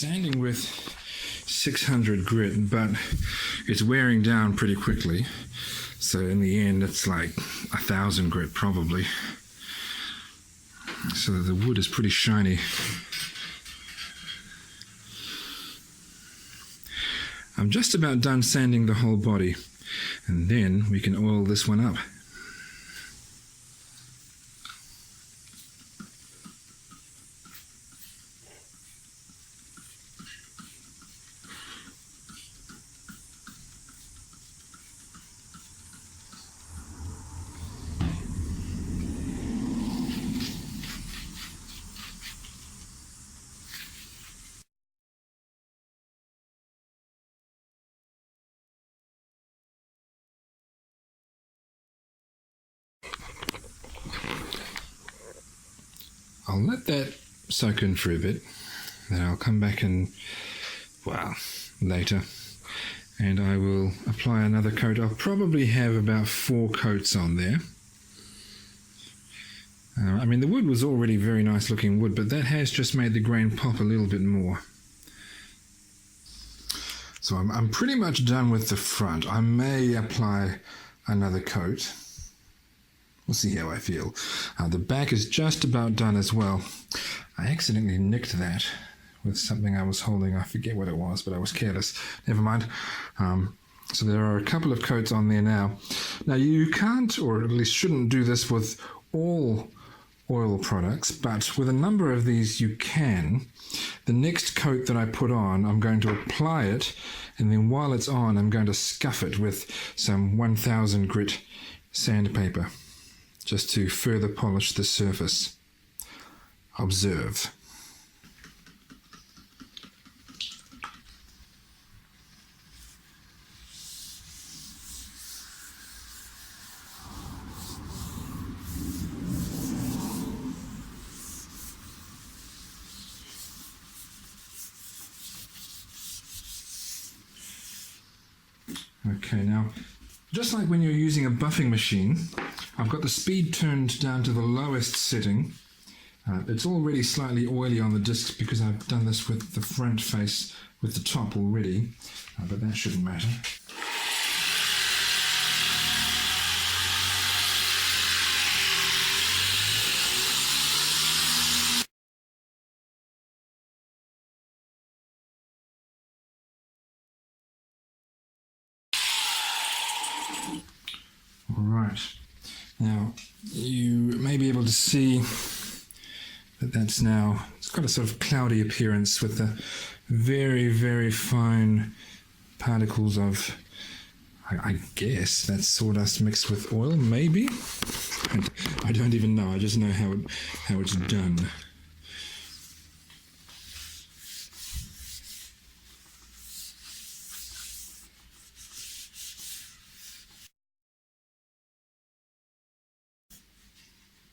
sanding with 600 grit, but it's wearing down pretty quickly. So in the end, it's like 1,000 grit probably. So the wood is pretty shiny. I'm just about done sanding the whole body, and then we can oil this one up. I'll let that soak in for a bit, then I'll come back and, well, later, and I will apply another coat. I'll probably have about 4 coats on there. I mean, the wood was already very nice looking wood, but that has just made the grain pop a little bit more. So I'm pretty much done with the front. I may apply another coat. We'll see how I feel. The back is just about done as well. I accidentally nicked that with something I was holding. I forget what it was, but I was careless. Never mind. So there are a couple of coats on there now. Now you can't, or at least shouldn't, do this with all oil products, but with a number of these you can. The next coat that I put on, I'm going to apply it, and then while it's on, I'm going to scuff it with some 1000 grit sandpaper, just to further polish the surface. Observe. Okay, now, just like when you're using a buffing machine, I've got the speed turned down to the lowest setting. It's already slightly oily on the discs because I've done this with the front face with the top already, but that shouldn't matter. Alright, now you may be able to see that that's now, it's got a sort of cloudy appearance with the very, very fine particles of, I guess that's sawdust mixed with oil, maybe? I don't even know, I just know how it's done.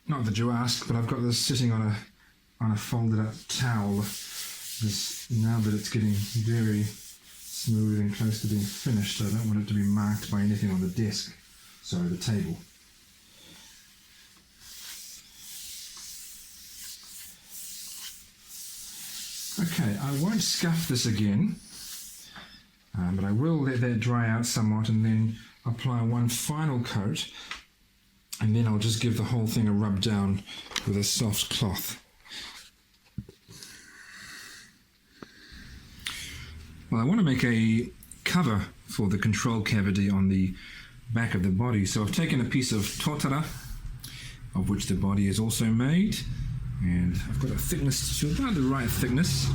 Not that you ask, but I've got this sitting on a folded up towel. Now that it's getting very smooth and close to being finished, I don't want it to be marked by anything on the desk, sorry, the table. Okay, I won't scuff this again, but I will let that dry out somewhat and then apply one final coat. And then I'll just give the whole thing a rub down with a soft cloth. Well, I want to make a cover for the control cavity on the back of the body. So I've taken a piece of totara, of which the body is also made. And I've got a thickness to about the right thickness.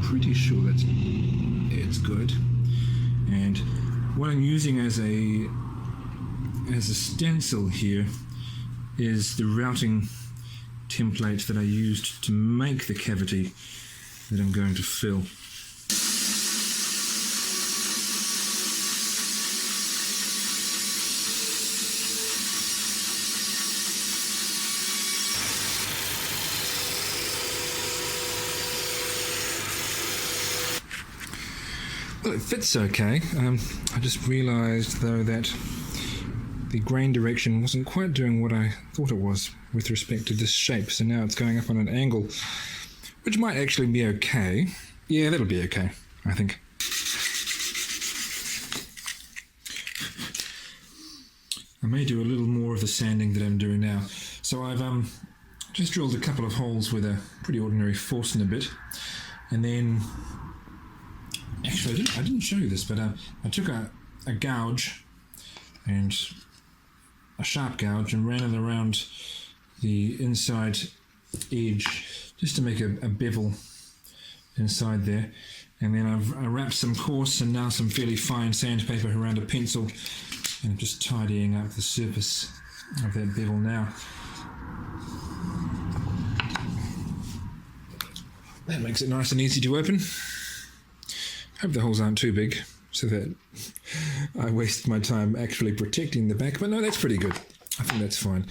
Pretty sure that it's good. And what I'm using as a stencil here is the routing template that I used to make the cavity that I'm going to fill. Well, it fits okay. I just realized though that the grain direction wasn't quite doing what I thought it was with respect to this shape, so now it's going up on an angle, which might actually be okay. Yeah, that'll be okay, I think. I may do a little more of the sanding that I'm doing now. So I've just drilled a couple of holes with a pretty ordinary Forstner bit, and then actually I didn't show you this, but I took a gouge and a sharp gouge and ran it around the inside edge just to make a bevel inside there, and then I wrapped some coarse and now some fairly fine sandpaper around a pencil, and I'm just tidying up the surface of that bevel now. That makes it nice and easy to open. Hope the holes aren't too big so that I waste my time actually protecting the back, but no, that's pretty good. I think that's fine.